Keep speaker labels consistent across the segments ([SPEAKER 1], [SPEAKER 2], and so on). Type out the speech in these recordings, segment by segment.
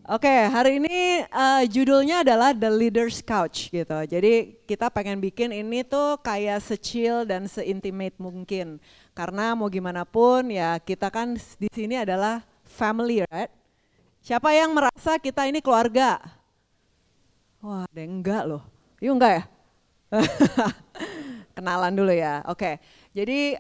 [SPEAKER 1] Oke, hari ini judulnya adalah The Leader's Couch gitu. Jadi kita pengen bikin ini tuh kayak se-chill dan se-intimate mungkin. Karena mau gimana pun ya kita kan di sini adalah family, right? Siapa yang merasa kita ini keluarga? Wah, ada yang enggak loh. Yuk enggak ya? Kenalan dulu ya. Oke. Jadi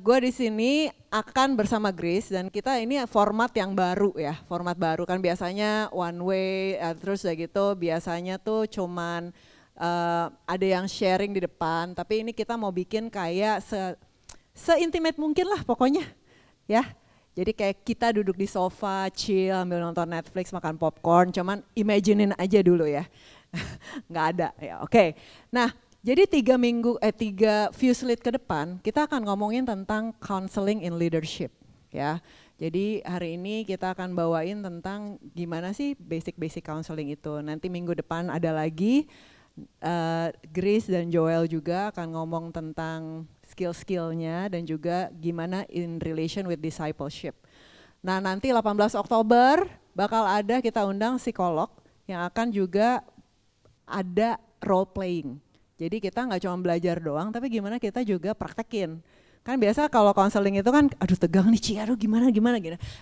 [SPEAKER 1] gue di sini akan bersama Grace dan kita ini format yang baru ya, format baru kan biasanya one way, terus udah gitu biasanya tuh cuman ada yang sharing di depan, tapi ini kita mau bikin kayak se-intimate mungkin lah pokoknya ya. Jadi kayak kita duduk di sofa, chill, ambil nonton Netflix, makan popcorn, cuman imaginein aja dulu ya. Nggak ada ya, oke. Nah, jadi 3 Fuslit ke depan kita akan ngomongin tentang counseling in leadership ya. Jadi hari ini kita akan bawain tentang gimana sih basic counseling itu. Nanti minggu depan ada lagi Grace dan Joel juga akan ngomong tentang skill-skillnya dan juga gimana in relation with discipleship. Nah nanti 18 Oktober bakal ada kita undang psikolog yang akan juga ada role playing. Jadi kita nggak cuma belajar doang, tapi gimana kita juga praktekin. Kan biasa kalau counseling itu kan, aduh tegang nih Ci, aduh gimana.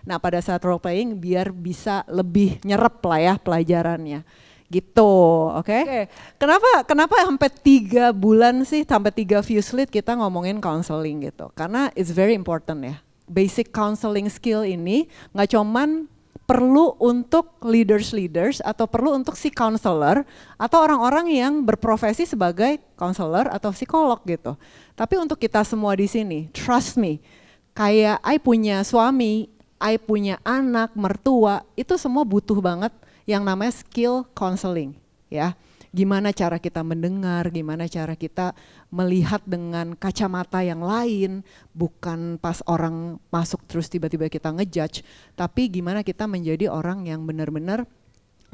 [SPEAKER 1] Nah pada saat role playing biar bisa lebih nyerep lah ya pelajarannya. Gitu, oke? Kenapa sampai 3 bulan sih, sampai 3 Fuslit kita ngomongin counseling gitu? Karena it's very important ya. Basic counseling skill ini nggak cuman perlu untuk leaders atau perlu untuk si counselor atau orang-orang yang berprofesi sebagai counselor atau psikolog gitu. Tapi untuk kita semua di sini, trust me, kayak I punya suami, I punya anak, mertua, itu semua butuh banget yang namanya skill counseling ya. Gimana cara kita mendengar, gimana cara kita melihat dengan kacamata yang lain, bukan pas orang masuk terus tiba-tiba kita ngejudge, tapi gimana kita menjadi orang yang benar-benar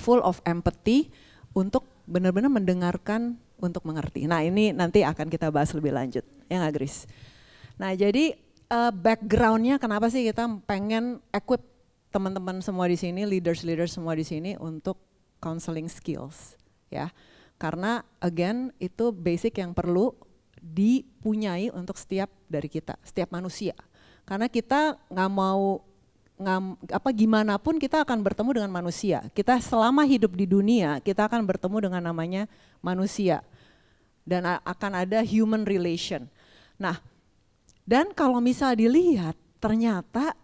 [SPEAKER 1] full of empathy untuk benar-benar mendengarkan untuk mengerti. Nah ini nanti akan kita bahas lebih lanjut, ya nggak Grace? Nah jadi backgroundnya kenapa sih kita pengen equip teman-teman semua di sini, leaders semua di sini untuk counseling skills. Ya, karena again itu basic yang perlu dipunyai untuk setiap dari kita, setiap manusia. Karena kita nggak mau gimana pun kita akan bertemu dengan manusia. Kita selama hidup di dunia kita akan bertemu dengan namanya manusia dan akan ada human relation. Nah, dan kalau misal dilihat ternyata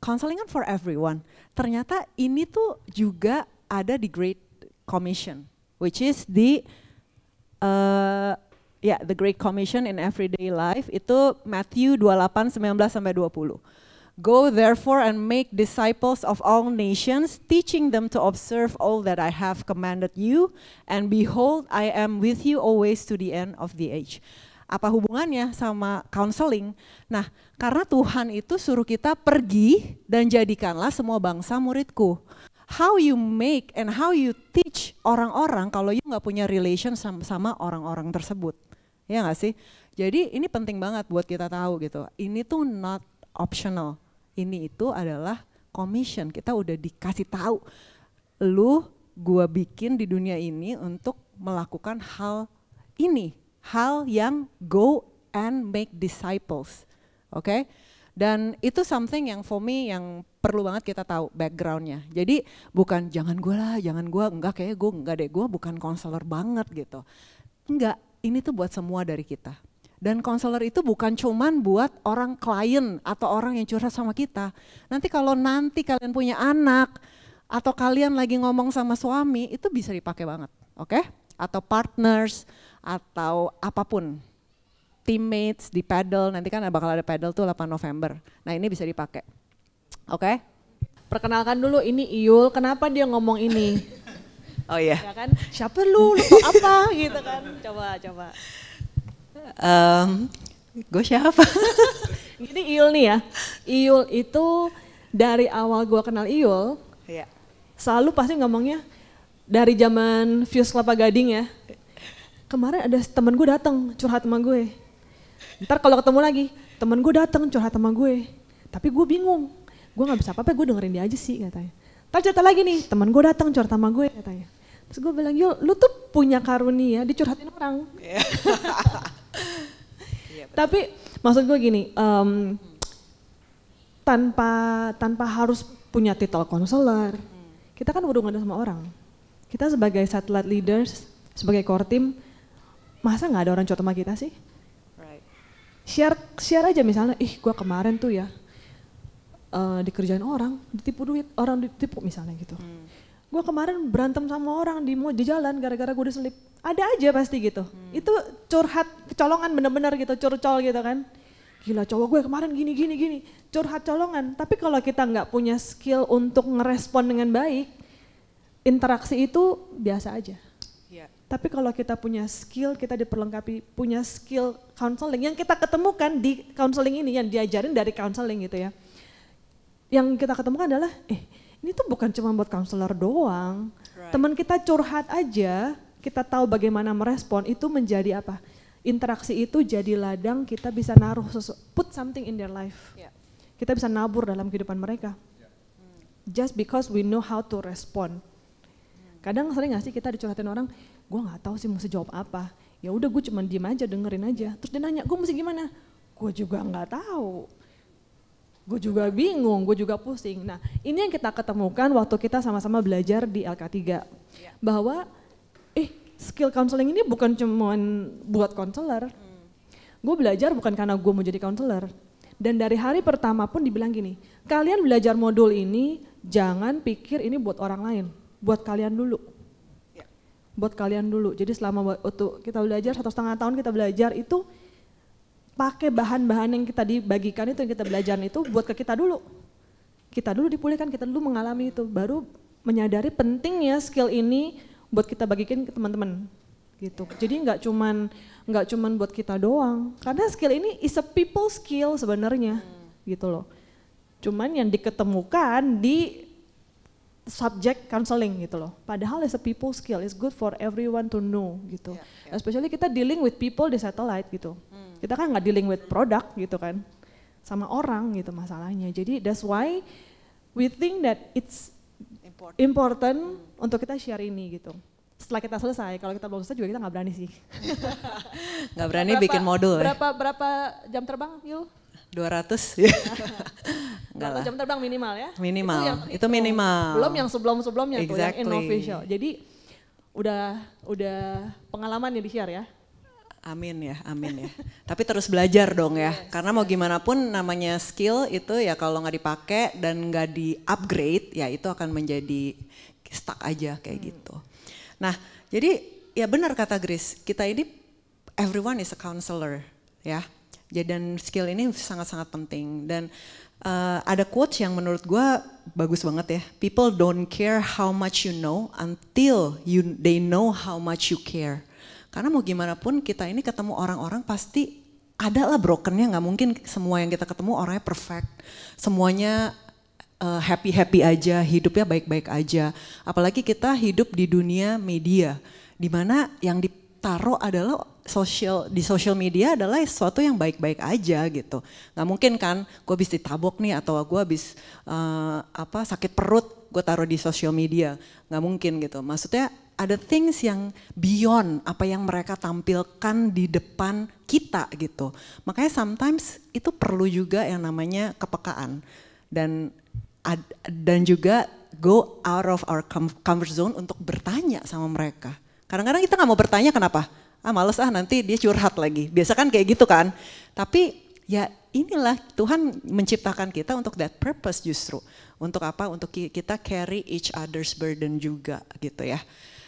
[SPEAKER 1] counseling kan for everyone. Ternyata ini tuh juga ada di Great Commission. Which is the Great Commission in everyday life, itu Matthew 28:19-20. Go therefore and make disciples of all nations, teaching them to observe all that I have commanded you, and behold I am with you always to the end of the age. Apa hubungannya sama counseling? Nah, karena Tuhan itu suruh kita pergi dan jadikanlah semua bangsa muridku. How you make and how you teach orang-orang kalau you nggak punya relation sama orang-orang tersebut, ya nggak sih? Jadi ini penting banget buat kita tahu gitu. Ini tuh not optional. Ini itu adalah commission. Kita udah dikasih tahu, lu gua bikin di dunia ini untuk melakukan hal ini, hal yang go and make disciples, oke? Dan itu something yang for me yang perlu banget kita tahu backgroundnya. Jadi bukan jangan gue, enggak kayak gue enggak deh, gue bukan konselor banget gitu. Enggak, ini tuh buat semua dari kita. Dan konselor itu bukan cuman buat orang klien atau orang yang curhat sama kita. Nanti kalau kalian punya anak atau kalian lagi ngomong sama suami, itu bisa dipakai banget, oke? Atau partners atau apapun. Teammates di paddle, nanti kan bakal ada paddle tuh 8 November. Nah ini bisa dipakai, oke?
[SPEAKER 2] Perkenalkan dulu ini Iyul, kenapa dia ngomong ini?
[SPEAKER 1] Oh iya.
[SPEAKER 2] Ya kan, siapa lu apa gitu kan, coba.
[SPEAKER 1] Gue siapa?
[SPEAKER 2] Gini Iyul nih ya, Iyul itu dari awal gue kenal Iyul,
[SPEAKER 1] Iya.
[SPEAKER 2] selalu pasti ngomongnya dari zaman Fuse Kelapa Gading ya. Kemarin ada temen gue datang curhat sama gue. Ntar kalau ketemu lagi, temen gue datang curhat sama gue. Tapi gue bingung, gue gak bisa apa-apa, gue dengerin dia aja sih katanya. Ntar cerita lagi nih, teman gue datang curhat sama gue katanya. Terus gue bilang, Yul, lu tuh punya karunia dicurhatin orang. Tapi maksud gue gini, tanpa harus punya titel konselor, kita kan berhubungan sama orang. Kita sebagai satellite leaders, sebagai core team, masa nggak ada orang curhat sama kita sih? Share aja misalnya, gue kemarin tuh ya dikerjain orang, ditipu duit, orang ditipu misalnya gitu. Gue kemarin berantem sama orang di jalan gara-gara gue diselip. Ada aja pasti gitu. Itu curhat kecolongan bener-bener gitu, curcol gitu kan. Gila cowok gue kemarin gini, curhat colongan. Tapi kalau kita nggak punya skill untuk ngerespon dengan baik, interaksi itu biasa aja. Tapi kalau kita punya skill, kita diperlengkapi, punya skill counseling yang kita ketemukan di counseling ini, yang diajarin dari counseling gitu ya. Yang kita ketemukan adalah, ini tuh bukan cuma buat counselor doang. Teman kita curhat aja, kita tahu bagaimana merespon, itu menjadi apa? Interaksi itu jadi ladang, kita bisa naruh put something in their life. Kita bisa nabur dalam kehidupan mereka. Just because we know how to respond. Kadang sering gak sih kita dicurhatin orang, gue gak tahu sih mesti jawab apa. Ya udah gue cuma diem aja, dengerin aja. Terus dia nanya, gue mesti gimana? Gue juga gak tahu. Gue juga bingung, gue juga pusing. Nah ini yang kita ketemukan waktu kita sama-sama belajar di LK3. Bahwa skill counseling ini bukan cuma buat konselor. Gue belajar bukan karena gue mau jadi konselor. Dan dari hari pertama pun dibilang gini, kalian belajar modul ini jangan pikir ini buat orang lain. Buat kalian dulu, buat kalian dulu. Jadi selama waktu kita belajar 1,5 tahun kita belajar itu pakai bahan-bahan yang kita dibagikan itu, yang kita belajar itu buat ke kita dulu. Kita dulu dipulihkan, kita dulu mengalami itu, baru menyadari pentingnya skill ini buat kita bagikan ke teman-teman. Gitu. Jadi nggak cuman buat kita doang, karena skill ini is a people skill sebenarnya, gitu loh. Cuman yang diketemukan di subject counseling gitu loh. Padahal as a people skill, it's good for everyone to know gitu. Especially kita dealing with people di satellite gitu. Kita kan nggak dealing with product gitu kan, sama orang gitu masalahnya. Jadi that's why we think that it's important untuk kita share ini gitu. Setelah kita selesai, kalau kita belum selesai juga kita nggak berani sih.
[SPEAKER 1] Nggak berani bikin modul ya?
[SPEAKER 2] Berapa jam terbang Yul?
[SPEAKER 1] 200 ya. Enggak lah.
[SPEAKER 2] Jam terbang minimal ya?
[SPEAKER 1] Minimal, itu minimal.
[SPEAKER 2] Belum yang sebelum-sebelumnya tuh, yang
[SPEAKER 1] Exactly.
[SPEAKER 2] official. Jadi udah pengalaman ya di-share ya?
[SPEAKER 1] Amin ya. Tapi terus belajar dong ya. Karena mau gimana pun namanya skill itu ya kalau nggak dipakai dan nggak di-upgrade ya itu akan menjadi stuck aja kayak gitu. Nah jadi ya benar kata Grace, kita ini everyone is a counselor ya. Dan skill ini sangat-sangat penting dan ada quotes yang menurut gue bagus banget ya. People don't care how much you know until they know how much you care. Karena mau gimana pun kita ini ketemu orang-orang pasti ada lah brokennya, nggak mungkin semua yang kita ketemu orangnya perfect. Semuanya happy-happy aja, hidupnya baik-baik aja. Apalagi kita hidup di dunia media, di mana yang ditaruh adalah di social media adalah sesuatu yang baik-baik aja gitu. Nggak mungkin kan gue habis ditabok nih atau gue habis sakit perut gue taruh di social media. Nggak mungkin gitu. Maksudnya ada things yang beyond apa yang mereka tampilkan di depan kita gitu. Makanya sometimes itu perlu juga yang namanya kepekaan. Dan juga go out of our comfort zone untuk bertanya sama mereka. Kadang-kadang kita nggak mau bertanya kenapa? Males nanti dia curhat lagi. Biasa kan kayak gitu kan. Tapi ya inilah Tuhan menciptakan kita untuk that purpose justru. Untuk apa? Untuk kita carry each other's burden juga gitu ya.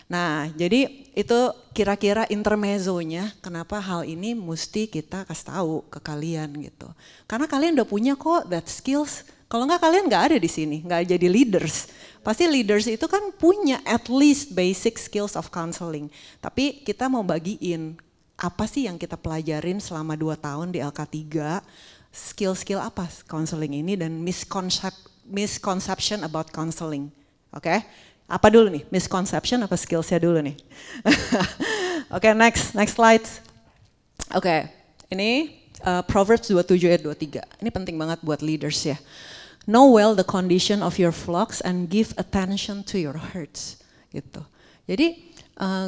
[SPEAKER 1] Nah jadi itu kira-kira intermezzonya kenapa hal ini mesti kita kasih tahu ke kalian gitu. Karena kalian udah punya kok that skills. Kalau enggak kalian nggak ada di sini, nggak jadi leaders. Pasti leaders itu kan punya at least basic skills of counseling. Tapi kita mau bagiin apa sih yang kita pelajarin selama 2 tahun di LK3, skill-skill apa counseling ini dan misconception about counseling. Oke? Apa dulu nih? Misconception apa skillsnya dulu nih? Oke, next slide. Oke, ini Proverbs 27 ayat 23. Ini penting banget buat leaders ya. Know well the condition of your flocks and give attention to your herds. Gitu. Jadi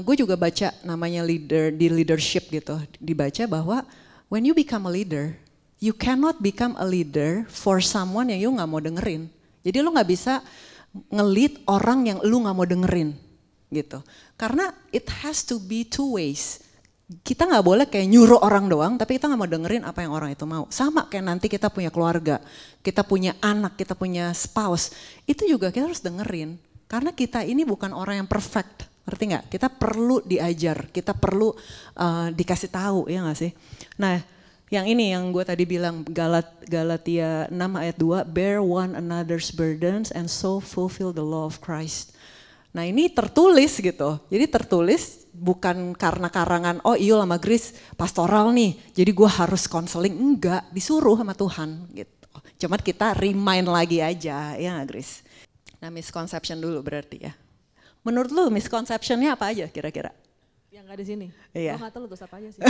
[SPEAKER 1] gue juga baca namanya leader di leadership gitu. Dibaca bahwa when you become a leader, you cannot become a leader for someone yang you nggak mau dengerin. Jadi lu nggak bisa nge-lead orang yang lu nggak mau dengerin gitu. Karena it has to be two ways. Kita nggak boleh kayak nyuruh orang doang, tapi kita nggak mau dengerin apa yang orang itu mau. Sama kayak nanti kita punya keluarga, kita punya anak, kita punya spouse, itu juga kita harus dengerin. Karena kita ini bukan orang yang perfect, ngerti nggak? Kita perlu diajar, kita perlu dikasih tahu, ya nggak sih? Nah, yang ini yang gue tadi bilang Galatia 6 ayat 2, bear one another's burdens and so fulfill the law of Christ. Nah ini tertulis gitu, jadi tertulis bukan karena karangan, oh iya sama Grace pastoral nih, jadi gue harus konseling, enggak, disuruh sama Tuhan gitu. Cuman kita remind lagi aja, ya gak Grace? Nah misconception dulu berarti ya. Menurut lu misconceptionnya apa aja kira-kira?
[SPEAKER 2] Yang gak di sini.
[SPEAKER 1] Iya.
[SPEAKER 2] Gue gak tahu lu terus apa aja sih.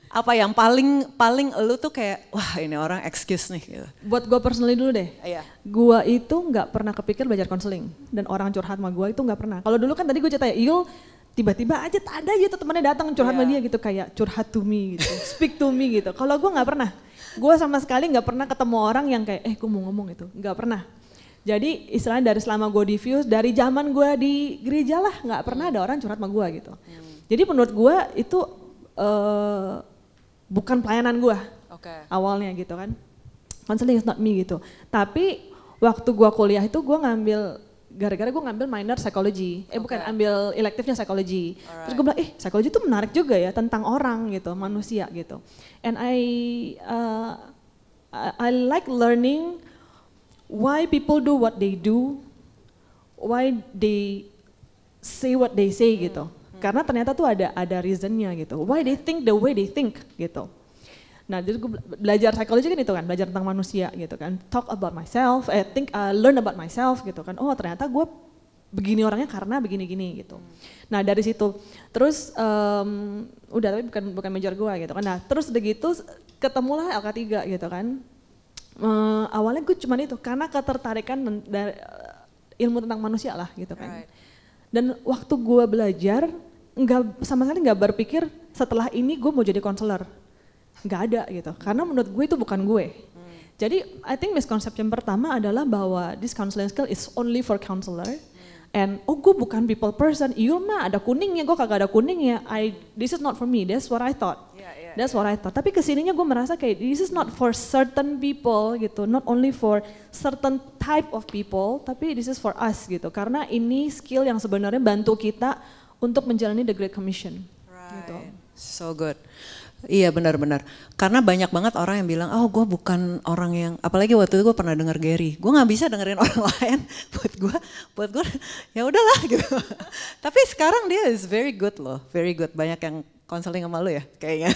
[SPEAKER 1] Apa yang paling lu tuh kayak wah ini orang excuse nih gitu.
[SPEAKER 2] Buat gue personally dulu deh.
[SPEAKER 1] Iya.
[SPEAKER 2] Gue itu gak pernah kepikir belajar konseling. Dan orang curhat sama gue itu gak pernah. Kalau dulu kan tadi gue cerita ya, Yul tiba-tiba aja ada aja tuh temannya datang curhat sama dia gitu. Kayak curhat to me gitu, speak to me gitu. Kalau gue gak pernah. Gue sama sekali gak pernah ketemu orang yang kayak gue mau ngomong itu. Gak pernah. Jadi istilahnya dari selama gue di Fuse, dari zaman gue di gereja lah gak pernah ada orang curhat sama gue gitu. Jadi menurut gue itu bukan pelayanan gue awalnya gitu kan. Counseling is not me gitu. Tapi waktu gue kuliah itu gue ngambil, gara-gara gue ngambil minor psychology. Bukan, ambil elektifnya psychology. Terus gue bilang, psychology itu menarik juga ya tentang orang gitu, manusia gitu. And I like learning why people do what they do, why they say what they say gitu. Karena ternyata tuh ada reasonnya gitu. Why they think the way they think gitu. Nah jadi gue belajar psikologi kan itu kan, belajar tentang manusia gitu kan. Talk about myself, learn about myself gitu kan. Oh ternyata gue begini orangnya karena begini-gini gitu. Nah dari situ, terus udah tapi bukan major gue gitu kan. Nah terus udah gitu ketemulah LK3 gitu kan. Awalnya gue cuman itu karena ketertarikan dari ilmu tentang manusia lah gitu kan. Dan waktu gue belajar sama sekali nggak berpikir setelah ini gue mau jadi konselor, nggak ada gitu. Karena menurut gue itu bukan gue. Jadi I think misconception pertama adalah bahwa this counseling skill is only for counselor. And gue bukan people person, iya mah ada kuningnya, gue kagak ada kuningnya. This is not for me, that's what I thought. That's what I thought. Tapi kesininya gue merasa kayak this is not for certain people gitu, not only for certain type of people, tapi this is for us gitu. Karena ini skill yang sebenarnya bantu kita untuk menjalani the Great Commission. Gitu.
[SPEAKER 1] So good. Iya benar-benar. Karena banyak banget orang yang bilang, oh gue bukan orang yang, apalagi waktu itu gue pernah denger Gary, gue nggak bisa dengerin orang lain. Buat gue ya udahlah gitu. Tapi sekarang dia is very good loh, very good. Banyak yang konseling sama lu ya kayaknya.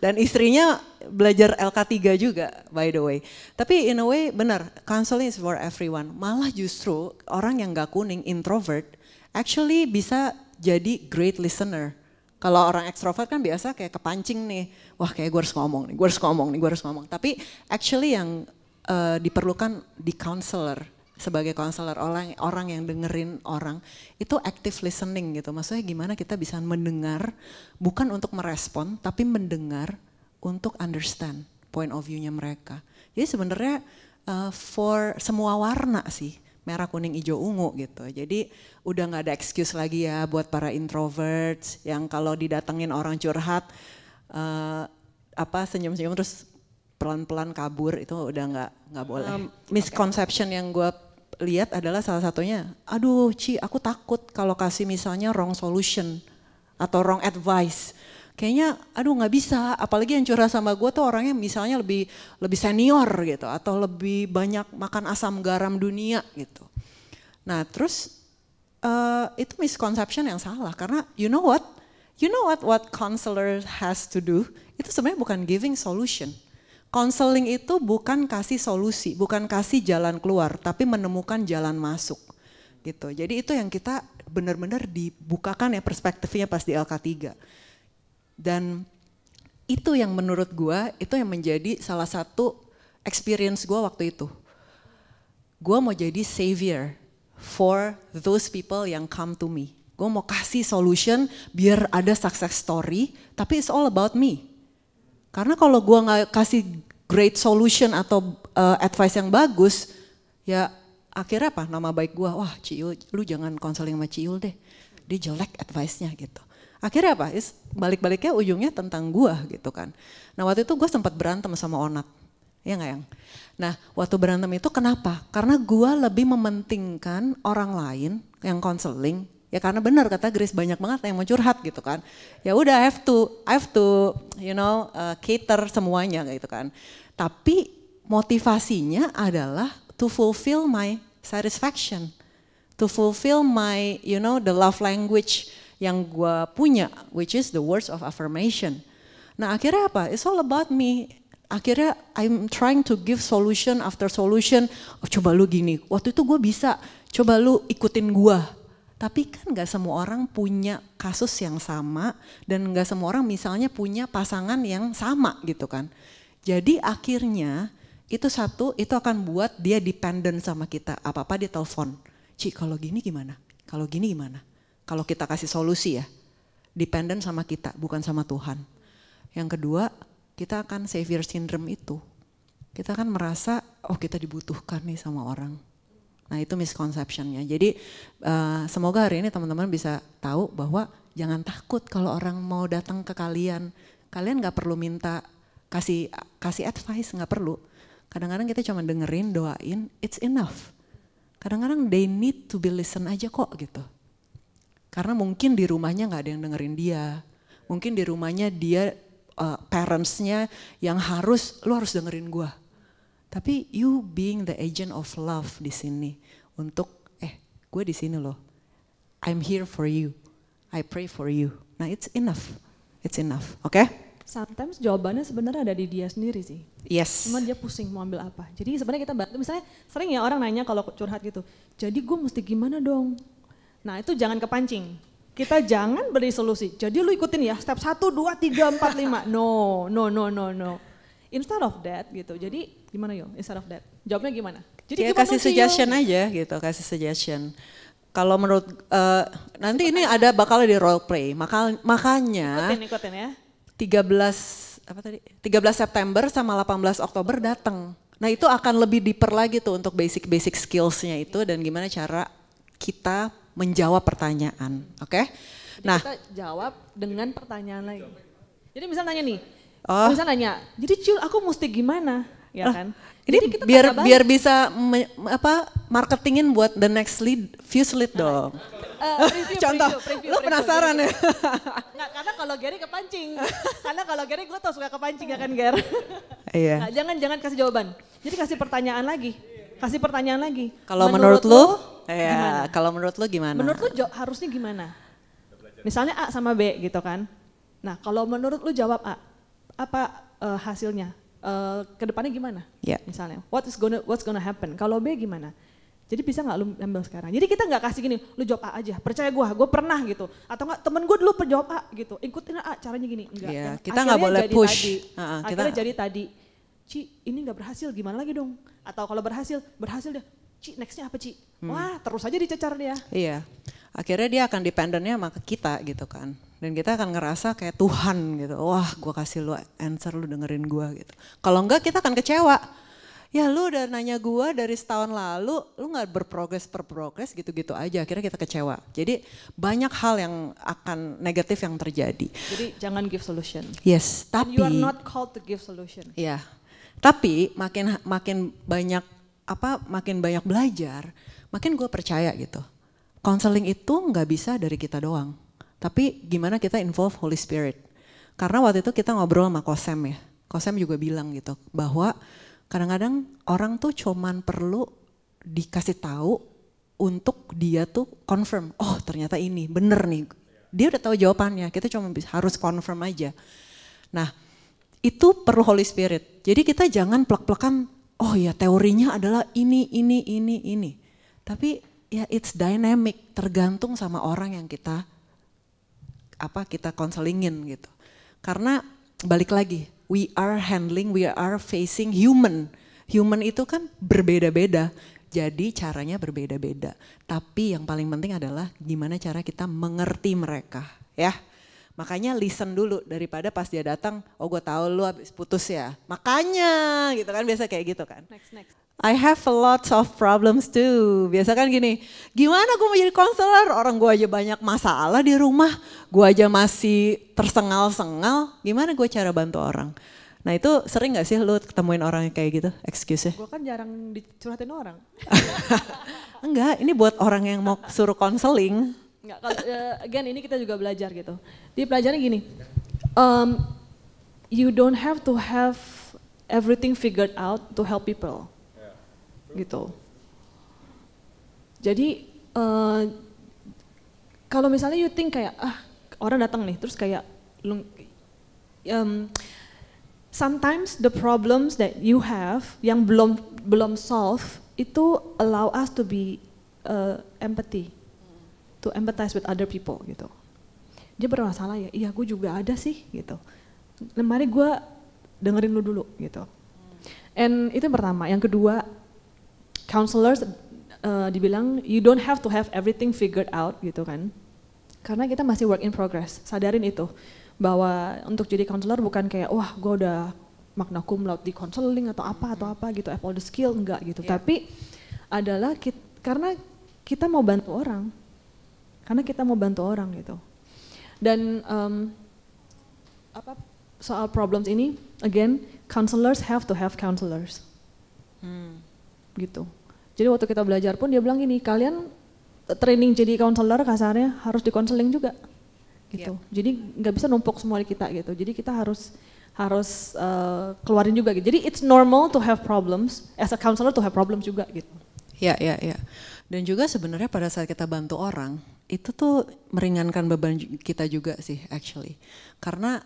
[SPEAKER 1] Dan istrinya belajar LK3 juga by the way. Tapi in a way benar, counseling is for everyone. Malah justru orang yang gak kuning, introvert, actually bisa jadi great listener. Kalau orang ekstrovert kan biasa kayak kepancing nih, wah kayak gue harus ngomong nih. Tapi actually yang diperlukan di counselor, sebagai counselor orang yang dengerin orang itu active listening gitu. Maksudnya gimana kita bisa mendengar bukan untuk merespon tapi mendengar untuk understand point of view-nya mereka. Jadi sebenarnya for semua warna sih, merah, kuning, hijau, ungu gitu. Jadi udah gak ada excuse lagi ya buat para introverts yang kalau didatengin orang curhat senyum-senyum terus pelan-pelan kabur, itu udah nggak boleh. Misconception yang gue lihat adalah salah satunya, aduh Ci aku takut kalau kasih misalnya wrong solution atau wrong advice. Kayaknya aduh nggak bisa, apalagi yang curhat sama gue tuh orangnya misalnya lebih senior gitu atau lebih banyak makan asam garam dunia gitu. Nah terus itu misconception yang salah karena you know what counselor has to do, itu sebenarnya bukan giving solution. Counseling itu bukan kasih solusi, bukan kasih jalan keluar, tapi menemukan jalan masuk gitu. Jadi itu yang kita benar-benar dibukakan ya perspektifnya pas di LK3. Dan itu yang menurut gua itu yang menjadi salah satu experience gue waktu itu. Gue mau jadi savior for those people yang come to me. Gue mau kasih solution biar ada success story, tapi it's all about me. Karena kalau gue gak kasih great solution atau advice yang bagus, ya akhirnya apa? Nama baik gue, wah Ciul, lu jangan konseling sama Ciul deh. Dia jelek advice-nya gitu. Akhirnya apa? Balik-baliknya ujungnya tentang gue gitu kan. Nah waktu itu gue sempat berantem sama Onat. Ya nggak yang? Nah waktu berantem itu kenapa? Karena gue lebih mementingkan orang lain yang konseling. Ya karena benar kata Grace, banyak banget yang mau curhat gitu kan. Ya udah I have to cater semuanya gitu kan. Tapi motivasinya adalah to fulfill my satisfaction. To fulfill my the love language yang gue punya, which is the words of affirmation. Nah akhirnya apa? It's all about me. Akhirnya I'm trying to give solution after solution. Oh, coba lu gini, waktu itu gue bisa, coba lu ikutin gue. Tapi kan gak semua orang punya kasus yang sama dan gak semua orang misalnya punya pasangan yang sama gitu kan. Jadi akhirnya itu akan buat dia dependent sama kita. Apa-apa dia telepon, Ci kalau gini gimana? Kalau gini gimana? Kalau kita kasih solusi ya, dependent sama kita bukan sama Tuhan. Yang kedua, kita akan savior syndrome itu. Kita akan merasa, oh kita dibutuhkan nih sama orang. Nah itu misconceptionnya. Jadi semoga hari ini teman-teman bisa tahu bahwa jangan takut kalau orang mau datang ke kalian. Kalian gak perlu minta kasih advice, gak perlu. Kadang-kadang kita cuma dengerin, doain, it's enough. Kadang-kadang they need to be listen aja kok gitu. Karena mungkin di rumahnya gak ada yang dengerin dia. Mungkin di rumahnya dia parentsnya yang lu harus dengerin gua. Tapi you being the agent of love di sini untuk gue di sini loh. I'm here for you. I pray for you. Nah it's enough. It's enough. Oke?
[SPEAKER 2] Sometimes jawabannya sebenarnya ada di dia sendiri sih.
[SPEAKER 1] Yes.
[SPEAKER 2] Cuma dia pusing mau ambil apa. Jadi sebenarnya kita bantu, misalnya sering ya orang nanya kalau curhat gitu. Jadi gue mesti gimana dong? Nah itu jangan kepancing. Kita jangan beri solusi. Jadi lu ikutin ya step 1, 2, 3, 4, 5. No. Instead of that gitu. Jadi gimana yo? Instead of that. Jawabnya gimana? Jadi
[SPEAKER 1] ya kasih suggestion aja gitu, kasih suggestion. Kalau menurut nanti ini ada bakal di role play. Makanya
[SPEAKER 2] ikutin ya.
[SPEAKER 1] 13 September sama 18 Oktober datang. Nah, itu akan lebih deeper lagi tuh untuk basic skills-nya itu dan gimana cara kita menjawab pertanyaan. Oke? Nah,
[SPEAKER 2] kita jawab dengan pertanyaan lagi. Jadi misal nanya nih, misal nanya, jadi Cil aku mesti gimana, ya kan?
[SPEAKER 1] Ini biar bisa marketingin buat the next few slide dong. Contoh, lu penasaran ya?
[SPEAKER 2] Nggak, karena kalau Gary kepancing. Karena kalau Gary gue tau suka kepancing ya kan Ger?
[SPEAKER 1] Iya.
[SPEAKER 2] Nah, jangan kasih jawaban. Jadi kasih pertanyaan lagi.
[SPEAKER 1] Kalau menurut lu? Ya, kalau menurut lu gimana?
[SPEAKER 2] Menurut lu harusnya gimana? Misalnya A sama B gitu kan. Nah kalau menurut lu jawab A, apa hasilnya? Kedepannya gimana?
[SPEAKER 1] Yeah.
[SPEAKER 2] Misalnya, what's gonna happen? Kalau B gimana? Jadi bisa nggak lu ambil sekarang? Jadi kita nggak kasih gini, lu jawab A aja, percaya gue pernah gitu. Atau nggak temen gue dulu jawab A gitu, ikutin A caranya gini. Enggak,
[SPEAKER 1] yeah, kita nggak boleh push.
[SPEAKER 2] Akhirnya jadi tadi, Ci ini nggak berhasil gimana lagi dong? Atau kalau berhasil deh, Ci nextnya apa Ci? Wah terus aja dicecar dia.
[SPEAKER 1] Iya, akhirnya dia akan dependennya sama kita gitu kan. Dan kita akan ngerasa kayak Tuhan gitu, wah gue kasih lu answer, lu dengerin gue gitu. Kalau enggak kita akan kecewa. Ya lu udah nanya gue dari setahun lalu, lu gak berprogres gitu-gitu aja, akhirnya kita kecewa. Jadi banyak hal yang akan negatif yang terjadi.
[SPEAKER 2] Jadi jangan give solution.
[SPEAKER 1] Yes, tapi.
[SPEAKER 2] And you are not called to give solution.
[SPEAKER 1] Iya, tapi makin banyak belajar, makin gue percaya gitu. Counseling itu gak bisa dari kita doang, tapi gimana kita involve Holy Spirit. Karena waktu itu kita ngobrol sama Kosem ya, Kosem juga bilang gitu bahwa kadang-kadang orang tuh cuman perlu dikasih tahu untuk dia tuh confirm, oh ternyata ini bener nih. Dia udah tahu jawabannya, kita cuma harus confirm aja. Nah itu perlu Holy Spirit. Jadi kita jangan plek-plekan, oh ya teorinya adalah ini. Tapi ya it's dynamic, tergantung sama orang yang kita konselingin gitu. Karena balik lagi, we are facing human. Human itu kan berbeda-beda. Jadi caranya berbeda-beda. Tapi yang paling penting adalah gimana cara kita mengerti mereka, ya. Makanya listen dulu daripada pas dia datang, oh gue tahu lu habis putus ya. Makanya gitu kan, biasa kayak gitu kan.
[SPEAKER 2] Next.
[SPEAKER 1] I have a lot of problems too. Biasa kan gini, gimana gue mau jadi konselor? Orang gue aja banyak masalah di rumah, gue aja masih tersengal-sengal. Gimana gue cara bantu orang? Nah itu sering gak sih lu ketemuin orang yang kayak gitu, excuse-nya?
[SPEAKER 2] Gue kan jarang dicurhatin orang.
[SPEAKER 1] Enggak, ini buat orang yang mau suruh konseling.
[SPEAKER 2] Enggak, kalau again ini kita juga belajar gitu. Di pelajarannya gini, you don't have to have everything figured out to help people. Gitu. Jadi kalau misalnya you think kayak orang datang nih terus kayak sometimes the problems that you have yang belum solve itu allow us to be empathy, to empathize with other people gitu. Dia bermasalah ya, iya gue juga ada sih gitu. Mari gue dengerin lu dulu gitu. And itu yang pertama. Yang kedua, counselors dibilang you don't have to have everything figured out gitu kan. Karena kita masih work in progress, sadarin itu. Bahwa untuk jadi counselor bukan kayak wah gue udah magna cum laude di counseling atau apa gitu, have all the skill, enggak gitu. Yeah. Tapi adalah karena kita mau bantu orang. Karena kita mau bantu orang gitu. Dan soal problems ini, again, counselors have to have counselors. Gitu. Jadi waktu kita belajar pun dia bilang gini, kalian training jadi counselor kasarnya harus di counseling juga. Gitu. Yep. Jadi nggak bisa numpuk semua di kita gitu. Jadi kita harus keluarin juga gitu. Jadi it's normal to have problems, as a counselor to have problems juga gitu.
[SPEAKER 1] Ya. Dan juga sebenarnya pada saat kita bantu orang, itu tuh meringankan beban kita juga sih actually. Karena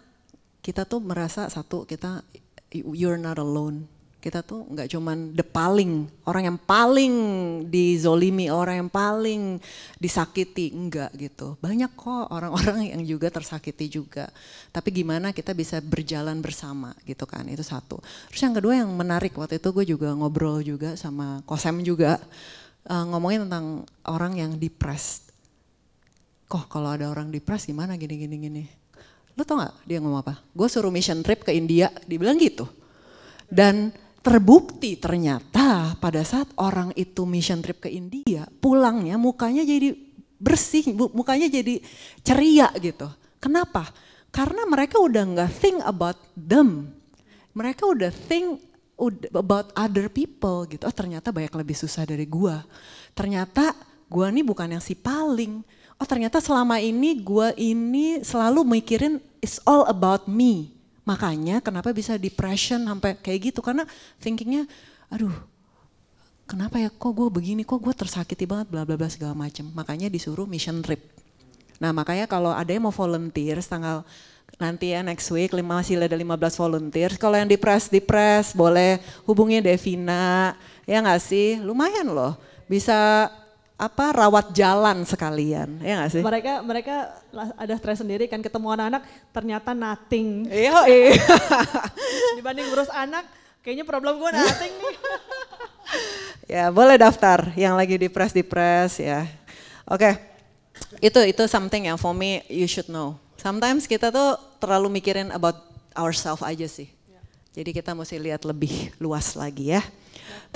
[SPEAKER 1] kita tuh merasa satu, you're not alone. Kita tuh nggak cuman orang yang paling dizolimi, orang yang paling disakiti, enggak gitu. Banyak kok orang-orang yang juga tersakiti juga. Tapi gimana kita bisa berjalan bersama gitu kan, itu satu. Terus yang kedua yang menarik, waktu itu gue juga ngobrol juga sama Kosem juga, ngomongin tentang orang yang depressed. Kok kalau ada orang depressed gimana gini. Lu tau gak dia ngomong apa? Gue suruh mission trip ke India, dibilang gitu. Dan terbukti ternyata pada saat orang itu mission trip ke India, pulangnya mukanya jadi bersih, mukanya jadi ceria gitu. Kenapa? Karena mereka udah nggak think about them, mereka udah think about other people gitu. Oh ternyata banyak lebih susah dari gua. Ternyata gua nih bukan yang si paling. Oh ternyata selama ini gua ini selalu mikirin it's all about me. Makanya kenapa bisa depression sampai kayak gitu, karena thinkingnya aduh kenapa ya kok gue begini, kok gue tersakiti banget bla bla bla segala macam. Makanya disuruh mission trip. Nah makanya kalau ada yang mau volunteer tanggal nanti ya next week masih ada 15 volunteer. Kalau yang depres boleh hubungi Devina, ya nggak sih, lumayan loh bisa rawat jalan sekalian, ya nggak sih?
[SPEAKER 2] Mereka ada stres sendiri kan, ketemu anak-anak ternyata nothing.
[SPEAKER 1] Iya.
[SPEAKER 2] Dibanding ngurus anak, kayaknya problem gue nothing nih.
[SPEAKER 1] Ya boleh daftar yang lagi depres ya. Oke. Itu something yang for me you should know. Sometimes kita tuh terlalu mikirin about ourselves aja sih. Jadi kita mesti lihat lebih luas lagi ya.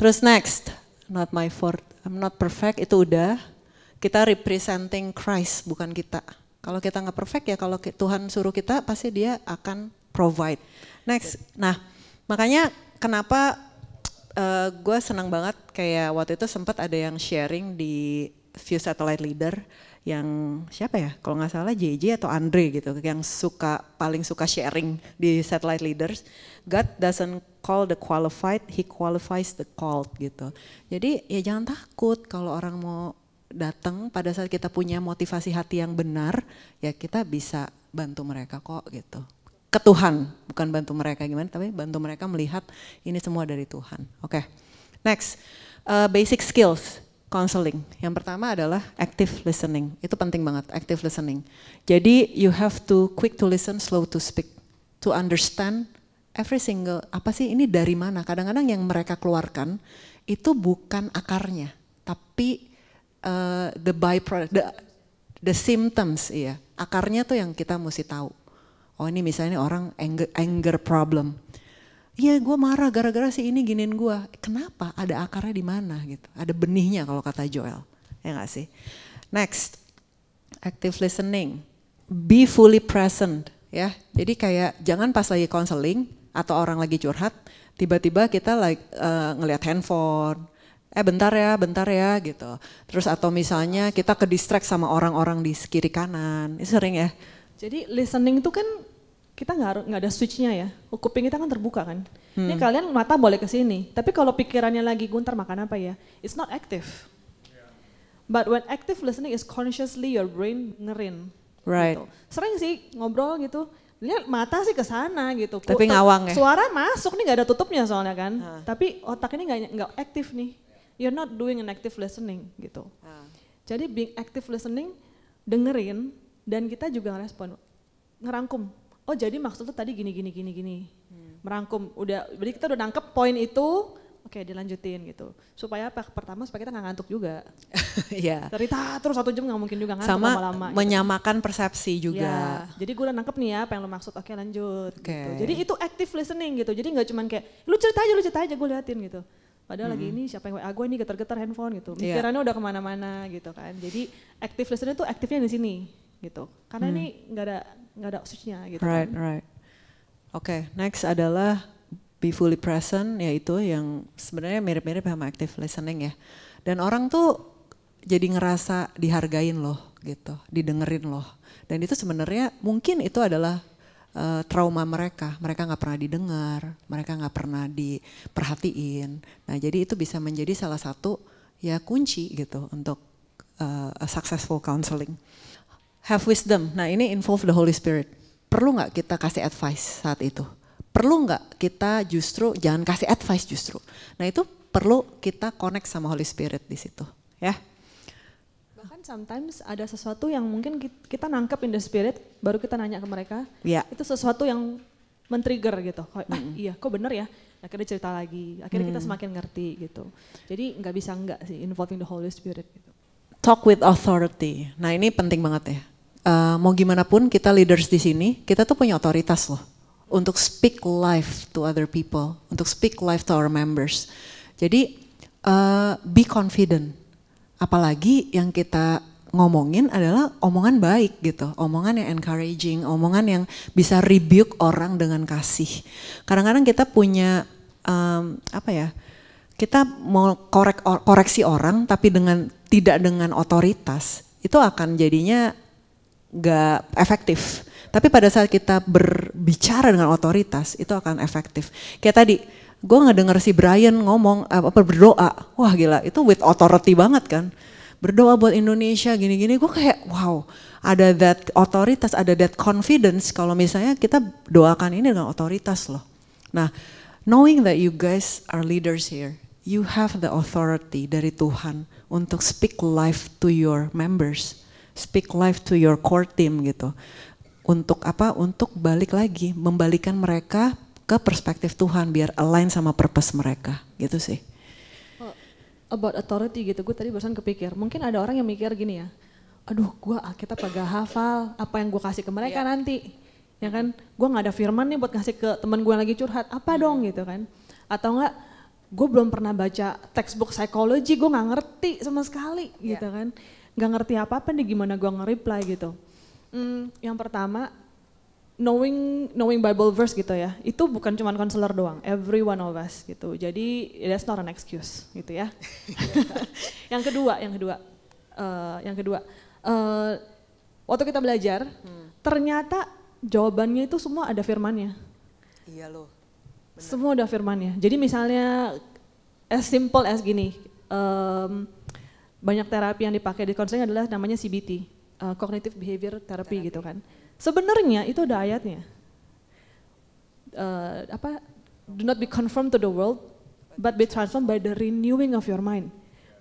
[SPEAKER 1] Terus next, not my fault. I'm not perfect, itu udah. Kita representing Christ, bukan kita. Kalau kita nggak perfect ya kalau Tuhan suruh kita pasti dia akan provide. Next, nah makanya kenapa gue senang banget kayak waktu itu sempat ada yang sharing di Few Satellite Leader yang siapa ya, kalau nggak salah JJ atau Andre gitu, yang paling suka sharing di Satellite Leaders. God doesn't call the qualified, he qualifies the called gitu. Jadi ya jangan takut kalau orang mau datang pada saat kita punya motivasi hati yang benar, ya kita bisa bantu mereka kok gitu. Ke Tuhan, bukan bantu mereka gimana, tapi bantu mereka melihat ini semua dari Tuhan. Oke, next, basic skills. Counseling. Yang pertama adalah active listening. Itu penting banget, active listening. Jadi you have to quick to listen, slow to speak. To understand every single, apa sih ini dari mana? Kadang-kadang yang mereka keluarkan itu bukan akarnya, tapi the byproduct, the symptoms, iya. Akarnya tuh yang kita mesti tahu. Oh ini misalnya orang anger problem. Iya gue marah gara-gara si ini giniin gue. Kenapa? Ada akarnya di mana gitu. Ada benihnya kalau kata Joel. Ya gak sih? Next, active listening. Be fully present. Ya, jadi kayak jangan pas lagi counseling atau orang lagi curhat, tiba-tiba kita ngelihat handphone. Bentar ya gitu. Terus atau misalnya kita ke distract sama orang-orang di kiri kanan. Itu sering ya.
[SPEAKER 2] Jadi listening itu kan kita nggak ada switchnya ya, kuping kita kan terbuka kan. Ini kalian mata boleh ke sini, tapi kalau pikirannya lagi guntar makan apa ya, it's not active. But when active listening is consciously your brain dengerin.
[SPEAKER 1] Right.
[SPEAKER 2] Gitu. Sering sih ngobrol gitu, lihat mata sih ke sana gitu.
[SPEAKER 1] Tapi ngawang ya.
[SPEAKER 2] Suara masuk nih nggak ada tutupnya soalnya kan, tapi otak ini nggak aktif nih. You're not doing an active listening gitu. Jadi being active listening, dengerin dan kita juga ngerespon, ngerangkum. Oh jadi maksud tuh tadi gini. Merangkum, jadi kita udah nangkep poin itu, oke dilanjutin gitu. Supaya apa? Pertama supaya kita gak ngantuk juga.
[SPEAKER 1] Iya.
[SPEAKER 2] Cerita terus 1 jam gak mungkin juga ngantuk
[SPEAKER 1] sama
[SPEAKER 2] lama-lama.
[SPEAKER 1] menyamakan persepsi juga.
[SPEAKER 2] Ya, jadi gue udah nangkep nih ya apa yang lo maksud, oke lanjut. Gitu. Jadi itu active listening gitu, jadi gak cuman kayak lu cerita aja gue liatin gitu. Padahal lagi ini siapa yang WA gue nih getar-getar handphone gitu. Pikirannya udah kemana-mana gitu kan. Jadi active listening tuh aktifnya di sini gitu. Karena ini nggak ada switchnya gitu.
[SPEAKER 1] Right. Oke, next adalah be fully present, yaitu yang sebenarnya mirip-mirip sama active listening ya. Dan orang tuh jadi ngerasa dihargain loh gitu, didengerin loh. Dan itu sebenarnya mungkin itu adalah trauma mereka nggak pernah didengar, mereka nggak pernah diperhatiin. Nah jadi itu bisa menjadi salah satu ya kunci gitu untuk a successful counseling. Have wisdom, nah ini involve the Holy Spirit. Perlu nggak kita kasih advice saat itu? Perlu nggak kita justru jangan kasih advice justru? Nah itu perlu kita connect sama Holy Spirit di situ ya.
[SPEAKER 2] Bahkan sometimes ada sesuatu yang mungkin kita nangkep in the spirit, baru kita nanya ke mereka, itu sesuatu yang men-trigger gitu. Iya kok bener ya, akhirnya cerita lagi, akhirnya kita semakin ngerti gitu. Jadi nggak bisa enggak sih involving the Holy Spirit gitu.
[SPEAKER 1] Talk with authority, nah ini penting banget ya. Mau gimana pun kita leaders di sini, kita tuh punya otoritas loh. Untuk speak life to other people, untuk speak life to our members. Jadi be confident. Apalagi yang kita ngomongin adalah omongan baik gitu, omongan yang encouraging, omongan yang bisa rebuke orang dengan kasih. Kadang-kadang kita punya kita mau koreksi orang tapi tidak dengan otoritas, itu akan jadinya gak efektif. Tapi pada saat kita berbicara dengan otoritas itu akan efektif. Kayak tadi, gue ngedenger si Brian ngomong berdoa, wah gila itu with authority banget kan. Berdoa buat Indonesia gini-gini, gue kayak wow ada that otoritas, ada that confidence kalau misalnya kita doakan ini dengan otoritas loh. Nah knowing that you guys are leaders here, you have the authority dari Tuhan untuk speak life to your members. Speak life to your core team gitu. Untuk apa? Untuk balik lagi, membalikan mereka ke perspektif Tuhan biar align sama purpose mereka, gitu sih.
[SPEAKER 2] About authority gitu, gue tadi barusan kepikir, mungkin ada orang yang mikir gini ya, aduh gue Alkitab agak hafal, apa yang gue kasih ke mereka nanti, ya kan? Gue nggak ada firman nih buat ngasih ke teman gue yang lagi curhat, apa dong gitu kan? Atau enggak, gue belum pernah baca textbook psychology, gue nggak ngerti sama sekali, gitu kan? Gak ngerti apa-apa nih gimana gue nge-reply gitu. Yang pertama, knowing Bible verse gitu ya, itu bukan cuma konselor doang, every one of us gitu. Jadi that's not an excuse gitu ya. Yang kedua, waktu kita belajar, ternyata jawabannya itu semua ada firmannya.
[SPEAKER 1] Iya loh. Bener.
[SPEAKER 2] Semua ada firmannya. Jadi misalnya as simple as gini, banyak terapi yang dipakai di konseling adalah namanya CBT, Cognitive Behavior Therapy gitu kan. Sebenarnya itu ada ayatnya. Do not be conformed to the world, but be transformed by the renewing of your mind.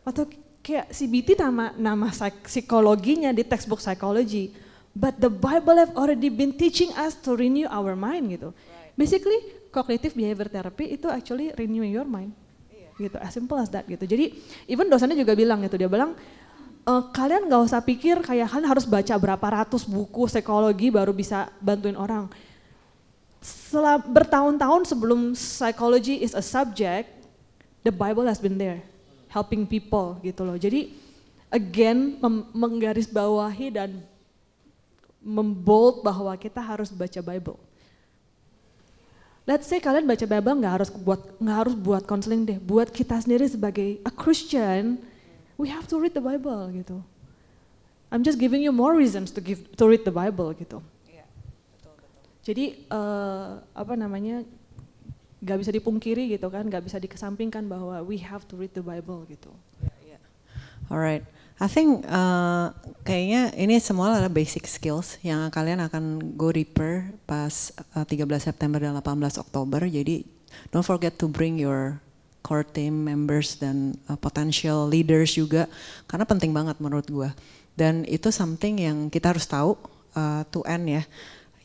[SPEAKER 2] Atau kayak CBT nama psikologinya di textbook psychology, but the Bible have already been teaching us to renew our mind gitu. Basically cognitive behavior therapy itu actually renewing your mind. Gitu, as simple as that gitu. Jadi even dosennya juga bilang gitu, dia bilang kalian nggak usah pikir kayak kalian harus baca berapa ratus buku psikologi baru bisa bantuin orang. Setelah bertahun-tahun sebelum psychology is a subject, the Bible has been there helping people gitu loh. Jadi again menggarisbawahi dan membold bahwa kita harus baca Bible. Let's say kalian baca Bible nggak harus buat counseling deh, buat kita sendiri sebagai a Christian, we have to read the Bible gitu. I'm just giving you more reasons to read the Bible gitu.
[SPEAKER 1] Iya, betul.
[SPEAKER 2] Jadi nggak bisa dipungkiri gitu kan, nggak bisa dikesampingkan bahwa we have to read the Bible gitu.
[SPEAKER 1] Yeah. Alright, I think kayaknya ini semua adalah basic skills yang kalian akan go deeper pas 13 September dan 18 Oktober. Jadi don't forget to bring your core team members dan potential leaders juga, karena penting banget menurut gue. Dan itu something yang kita harus tahu to end ya.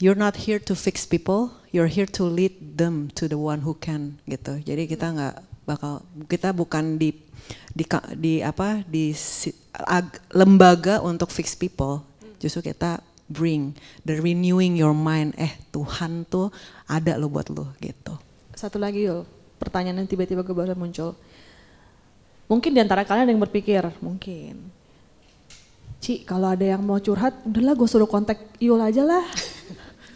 [SPEAKER 1] You're not here to fix people, you're here to lead them to the one who can gitu. Jadi kita bukan di lembaga untuk fix people. Justru kita bring the renewing your mind. Tuhan tuh ada lo buat lo gitu.
[SPEAKER 2] Satu lagi Yul, pertanyaan yang tiba-tiba gue baru muncul. Mungkin diantara kalian ada yang berpikir, mungkin, Ci kalau ada yang mau curhat, udahlah gue suruh kontak Yul aja lah.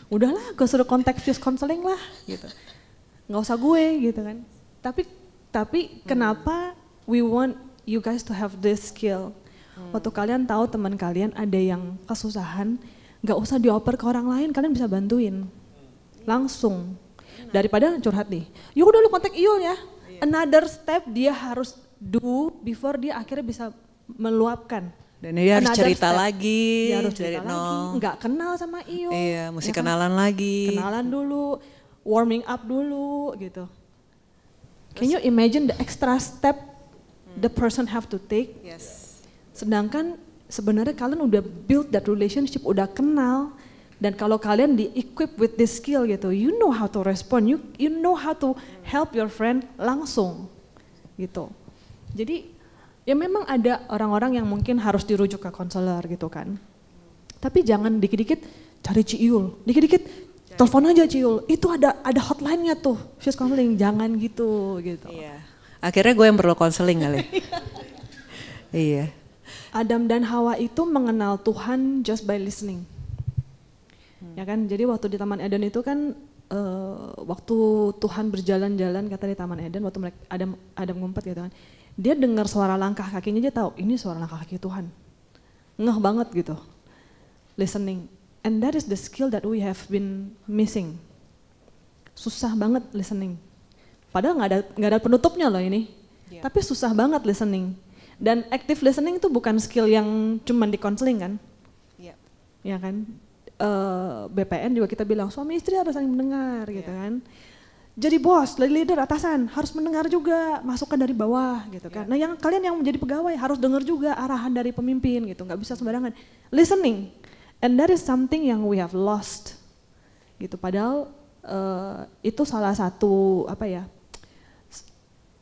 [SPEAKER 2] Udahlah gue suruh kontak Fuse Counseling lah gitu. Nggak usah gue gitu kan. Tapi kenapa we want you guys to have this skill? Waktu kalian tahu teman kalian ada yang kesusahan, nggak usah dioper ke orang lain, kalian bisa bantuin. Langsung. Daripada curhat nih, ya udah lu kontak Iyul ya. Another step dia harus do before dia akhirnya bisa meluapkan.
[SPEAKER 1] Dan dia harus cerita
[SPEAKER 2] step.
[SPEAKER 1] lagi
[SPEAKER 2] Dia harus
[SPEAKER 1] dari
[SPEAKER 2] cerita
[SPEAKER 1] nol.
[SPEAKER 2] lagi, nggak kenal sama Iyul.
[SPEAKER 1] Iya, mesti
[SPEAKER 2] ya
[SPEAKER 1] kenalan
[SPEAKER 2] kan?
[SPEAKER 1] lagi.
[SPEAKER 2] Kenalan dulu, warming up dulu gitu. Can you imagine the extra step the person have to take?
[SPEAKER 1] Yes.
[SPEAKER 2] Sedangkan sebenarnya kalian udah build that relationship, udah kenal. Dan kalau kalian di-equip with this skill gitu, you know how to respond, you know how to help your friend langsung gitu. Jadi ya memang ada orang-orang yang mungkin harus dirujuk ke konselor gitu kan. Tapi jangan dikit-dikit cari Ciul, dikit-dikit telepon aja Ciul, itu ada hotline-nya tuh, Fuse Counseling, jangan gitu.
[SPEAKER 1] Iya. Akhirnya gue yang perlu konseling kali. Iya.
[SPEAKER 2] Adam dan Hawa itu mengenal Tuhan just by listening. Ya kan, jadi waktu di Taman Eden itu kan waktu Tuhan berjalan-jalan kata di Taman Eden, waktu Adam ngumpet gitu kan, dia dengar suara langkah kakinya, dia tahu ini suara langkah kaki Tuhan. Ngeh banget gitu, listening. And that is the skill that we have been missing. Susah banget listening. Padahal nggak ada penutupnya loh ini, tapi susah banget listening. Dan active listening itu bukan skill yang cuma di counseling kan, ya kan. BPN juga kita bilang suami istri harus saling mendengar gitu kan. Jadi bos, leader, atasan harus mendengar juga, masukan dari bawah gitu kan. Nah yang kalian yang menjadi pegawai harus dengar juga arahan dari pemimpin gitu, nggak bisa sembarangan. Listening, and that is something yang we have lost gitu. Padahal itu salah satu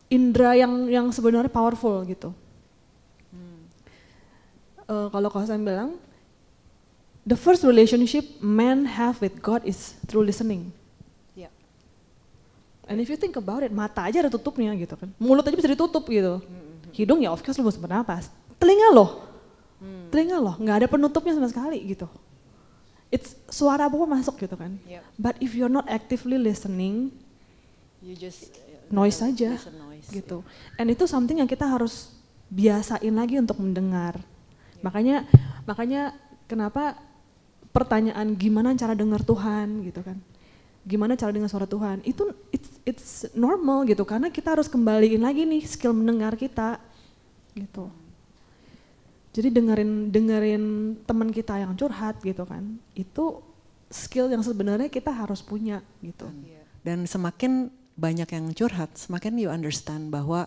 [SPEAKER 2] indera yang sebenarnya powerful gitu. Kalau saya bilang, the first relationship man have with God is through listening.
[SPEAKER 1] Yeah.
[SPEAKER 2] And if you think about it, mata aja ada tutupnya gitu kan. Mulut aja bisa ditutup gitu. Hidung ya of course lu bisa bernapas. Telinga loh, nggak ada penutupnya sama sekali gitu. It's suara apa masuk gitu kan.
[SPEAKER 1] Yeah.
[SPEAKER 2] But if you're not actively listening,
[SPEAKER 1] You just
[SPEAKER 2] noise aja gitu. And itu something yang kita harus biasain lagi untuk mendengar. Makanya kenapa pertanyaan gimana cara dengar Tuhan gitu kan, gimana cara dengar suara Tuhan, itu it's normal gitu, karena kita harus kembaliin lagi nih skill mendengar kita gitu. Jadi dengerin teman kita yang curhat gitu kan, itu skill yang sebenarnya kita harus punya gitu.
[SPEAKER 1] Dan semakin banyak yang curhat, semakin you understand bahwa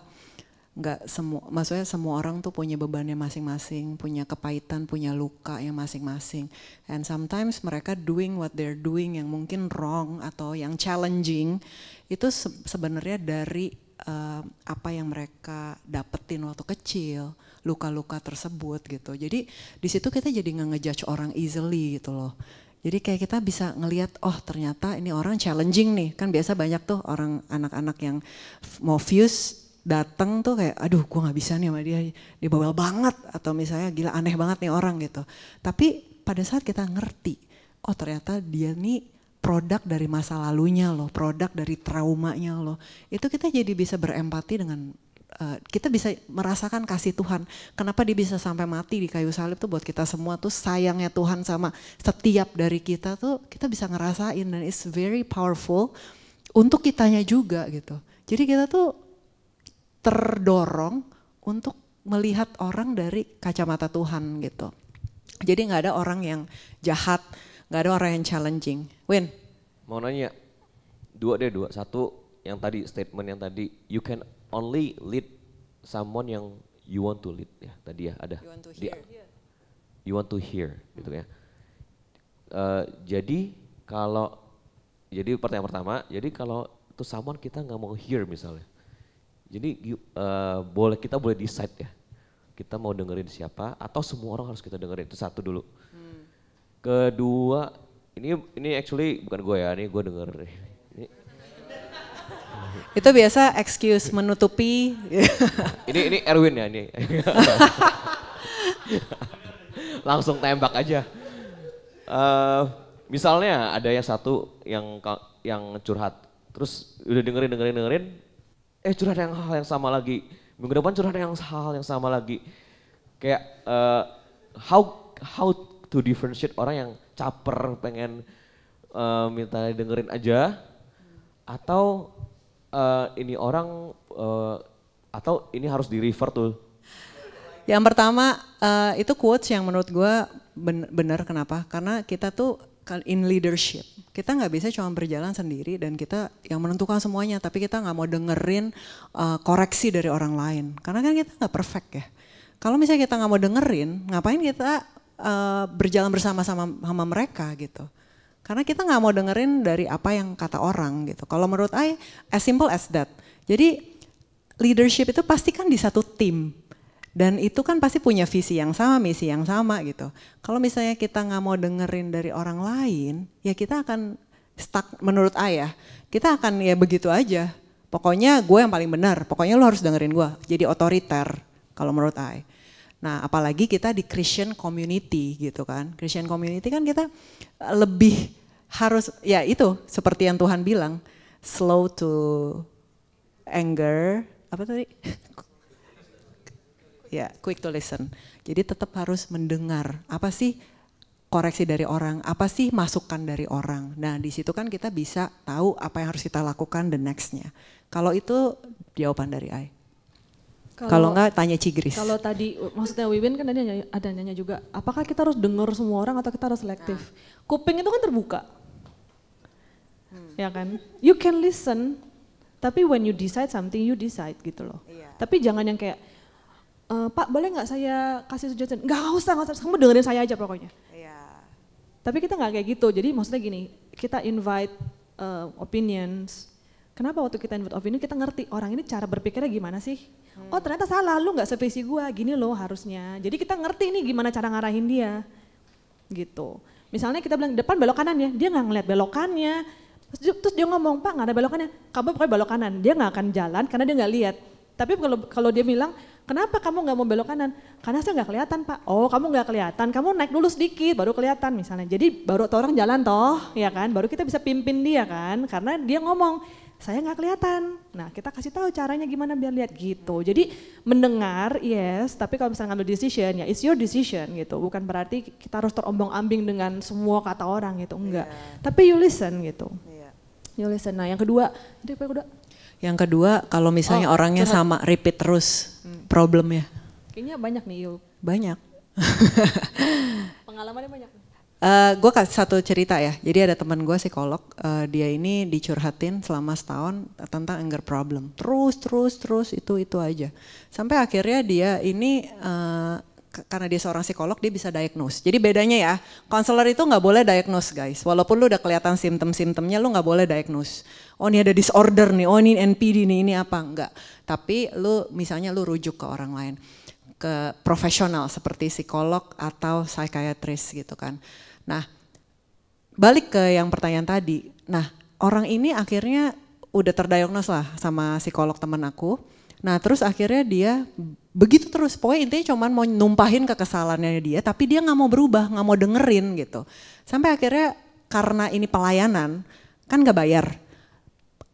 [SPEAKER 1] nggak semua, maksudnya semua orang tuh punya bebannya masing-masing, punya kepahitan, punya luka yang masing-masing. And sometimes mereka doing what they're doing yang mungkin wrong atau yang challenging itu sebenarnya dari apa yang mereka dapetin waktu kecil, luka-luka tersebut gitu. Jadi di situ kita jadi nggak ngejudge orang easily gitu loh. Jadi kayak kita bisa ngelihat, oh ternyata ini orang challenging nih. Kan biasa banyak tuh orang anak-anak yang mau views datang tuh kayak, aduh gue gak bisa nih sama dia bawel banget. Atau misalnya gila aneh banget nih orang gitu. Tapi pada saat kita ngerti, oh ternyata dia nih produk dari masa lalunya loh, produk dari traumanya loh. Itu kita jadi bisa berempati dengan, kita bisa merasakan kasih Tuhan. Kenapa dia bisa sampai mati di kayu salib tuh buat kita semua tuh sayangnya Tuhan sama setiap dari kita tuh kita bisa ngerasain dan it's very powerful untuk kitanya juga gitu. Jadi kita tuh terdorong untuk melihat orang dari kacamata Tuhan gitu. Jadi gak ada orang yang jahat, gak ada orang yang challenging. Win?
[SPEAKER 3] Mau nanya, dua. Satu yang tadi, statement yang tadi, you can only lead someone yang you want to lead ya tadi ya ada.
[SPEAKER 1] You want to hear.
[SPEAKER 3] You want to hear gitu ya. Jadi pertanyaan pertama, jadi kalau itu someone kita nggak mau hear misalnya, jadi kita boleh decide ya, kita mau dengerin siapa atau semua orang harus kita dengerin, itu satu dulu. Kedua, ini actually bukan gue ya, ini gue denger.
[SPEAKER 1] Itu biasa excuse menutupi.
[SPEAKER 3] ini Erwin ya ini. Langsung tembak aja. Misalnya ada yang satu yang curhat, terus udah dengerin, curhat yang hal yang sama lagi. Minggu depan curhat hal yang sama lagi. Kayak how to differentiate orang yang caper pengen minta dengerin aja, atau ini orang atau ini harus di refer tuh.
[SPEAKER 1] Yang pertama itu quotes yang menurut gue benar. Kenapa? Karena kita tuh in leadership. Kita nggak bisa cuma berjalan sendiri dan kita yang menentukan semuanya. Tapi kita nggak mau dengerin koreksi dari orang lain. Karena kan kita nggak perfect ya. Kalau misalnya kita nggak mau dengerin, ngapain kita berjalan bersama-sama sama mereka gitu. Karena kita nggak mau dengerin dari apa yang kata orang gitu. Kalau menurut I, as simple as that. Jadi leadership itu pasti kan di satu tim. Dan itu kan pasti punya visi yang sama, misi yang sama gitu. Kalau misalnya kita nggak mau dengerin dari orang lain, ya kita akan stuck menurut I ya. Kita akan ya begitu aja. Pokoknya gue yang paling benar, pokoknya lo harus dengerin gue. Jadi otoriter kalau menurut I. Nah apalagi kita di Christian community gitu kan. Christian community kan kita lebih harus, ya itu seperti yang Tuhan bilang, slow to anger, apa tadi? Ya, quick to listen. Jadi tetap harus mendengar, apa sih koreksi dari orang, apa sih masukan dari orang. Nah di situ kan kita bisa tahu apa yang harus kita lakukan the next-nya. Kalau itu jawaban dari I. Kalau enggak tanya Cigris.
[SPEAKER 2] Kalau tadi maksudnya Wiwin kan ada nanya juga, apakah kita harus dengar semua orang atau kita harus selektif? Kuping itu kan terbuka. Ya kan? You can listen, tapi when you decide something you decide gitu loh. Iya. Tapi jangan yang kayak, Pak boleh nggak saya kasih suggestion? Nggak usah, kamu dengerin saya aja pokoknya. Iya. Tapi kita nggak kayak gitu, jadi maksudnya gini, kita invite opinions. Kenapa waktu kita invite opinion kita ngerti orang ini cara berpikirnya gimana sih? Oh ternyata salah, lu nggak sevisi gua, gini loh harusnya. Jadi kita ngerti nih gimana cara ngarahin dia, gitu. Misalnya kita bilang depan belok kanan ya, dia nggak ngeliat belokannya. Terus dia ngomong, Pak nggak ada belokannya, kamu pokoknya belok kanan. Dia nggak akan jalan karena dia nggak lihat. Tapi kalau dia bilang, kenapa kamu nggak mau belok kanan? Karena saya nggak kelihatan Pak. Oh kamu nggak kelihatan, kamu naik dulu sedikit baru kelihatan misalnya. Jadi baru orang jalan toh, ya kan? Baru kita bisa pimpin dia kan, karena dia ngomong, saya nggak kelihatan. Nah kita kasih tahu caranya gimana biar lihat gitu. Jadi mendengar yes, tapi kalau misalnya ngambil decision ya it's your decision gitu. Bukan berarti kita harus terombang-ambing dengan semua kata orang gitu, enggak. Yeah. Tapi you listen gitu. Yeah. You listen. Nah yang kedua, jadi apa yang kedua?
[SPEAKER 1] Yang kedua kalau misalnya orangnya sama repeat terus problemnya.
[SPEAKER 2] Kayaknya banyak nih Yul.
[SPEAKER 1] Banyak.
[SPEAKER 2] Pengalamannya banyak.
[SPEAKER 1] Gue kasih satu cerita ya. Jadi ada teman gue psikolog, dia ini dicurhatin selama setahun tentang anger problem. Terus itu aja. Sampai akhirnya dia ini karena dia seorang psikolog dia bisa diagnose. Jadi bedanya ya, konselor itu nggak boleh diagnose guys. Walaupun lu udah kelihatan simptom-simptomnya lu nggak boleh diagnose. Oh ini ada disorder nih, oh ini NPD nih, ini apa, enggak. Tapi lu misalnya lu rujuk ke orang lain. Ke profesional seperti psikolog atau psikiatris gitu kan. Nah, balik ke yang pertanyaan tadi. Nah, orang ini akhirnya udah terdiagnos lah sama psikolog teman aku. Nah, terus akhirnya dia begitu terus. Pokoknya intinya cuman mau numpahin kekesalannya dia, tapi dia nggak mau berubah, nggak mau dengerin gitu. Sampai akhirnya karena ini pelayanan, kan nggak bayar.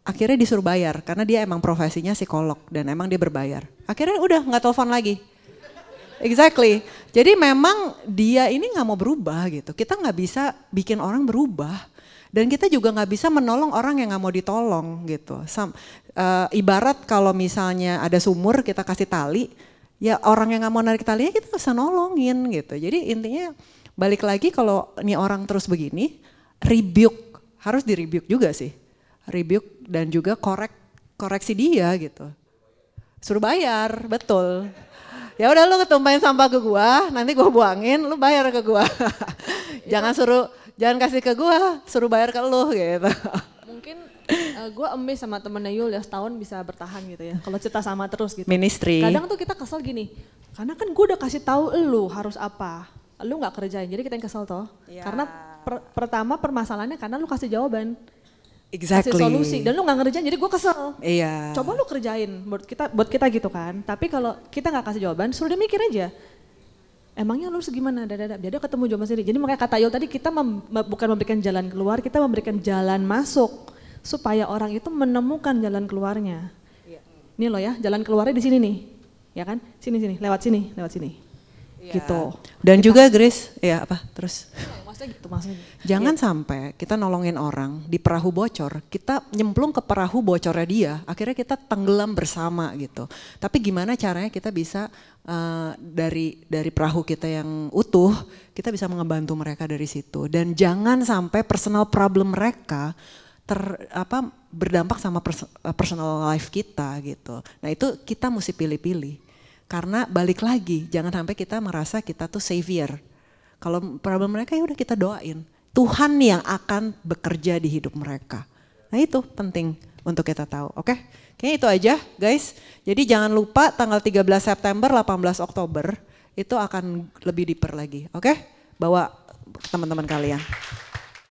[SPEAKER 1] Akhirnya disuruh bayar karena dia emang profesinya psikolog dan emang dia berbayar. Akhirnya udah nggak telepon lagi. Exactly. Jadi memang dia ini nggak mau berubah gitu. Kita nggak bisa bikin orang berubah. Dan kita juga nggak bisa menolong orang yang nggak mau ditolong gitu. Ibarat kalau misalnya ada sumur kita kasih tali, ya orang yang nggak mau narik talinya kita bisa nolongin gitu. Jadi intinya balik lagi kalau ini orang terus begini, rebuke, harus di rebuke juga sih. Rebuke dan juga koreksi dia gitu. Suruh bayar, betul. Ya udah lu ketumpahin sampah ke gua, nanti gua buangin, lu bayar ke gua. Jangan kasih ke gua, suruh bayar ke lu gitu.
[SPEAKER 2] Mungkin gue amazed sama temennya Yul ya, setahun bisa bertahan gitu ya. Kalau cerita sama terus gitu.
[SPEAKER 1] Ministry.
[SPEAKER 2] Kadang tuh kita kesel gini, karena kan gue udah kasih tahu lu harus apa, lu nggak kerjain, jadi kita yang kesel toh. Ya. Karena pertama permasalahannya karena lu kasih jawaban.
[SPEAKER 1] Exactly.
[SPEAKER 2] Kasih solusi dan lu gak ngerjain jadi gue kesel.
[SPEAKER 1] Iya.
[SPEAKER 2] Coba lu kerjain buat kita gitu kan. Tapi kalau kita gak kasih jawaban suruh dia mikir aja. Emangnya lu segimana? Dia ketemu jawaban sendiri. Jadi makanya kata Yul tadi kita bukan memberikan jalan keluar, kita memberikan jalan masuk. Supaya orang itu menemukan jalan keluarnya. Iya. Ini loh ya jalan keluarnya di sini nih. Ya kan? Sini, lewat sini. Iya. Gitu.
[SPEAKER 1] Dan kita, juga Grace, ya apa terus?
[SPEAKER 2] Maksudnya.
[SPEAKER 1] Jangan sampai kita nolongin orang di perahu bocor, kita nyemplung ke perahu bocornya dia, akhirnya kita tenggelam bersama gitu. Tapi gimana caranya kita bisa dari perahu kita yang utuh, kita bisa ngebantu mereka dari situ. Dan jangan sampai personal problem mereka berdampak sama personal life kita gitu. Nah itu kita mesti pilih-pilih. Karena balik lagi, jangan sampai kita merasa kita tuh savior. Kalau problem mereka ya udah kita doain. Tuhan yang akan bekerja di hidup mereka. Nah itu penting untuk kita tahu. Oke? Kayaknya itu aja guys. Jadi jangan lupa tanggal 13 September, 18 Oktober itu akan lebih deeper lagi. Oke? Bawa teman-teman kalian.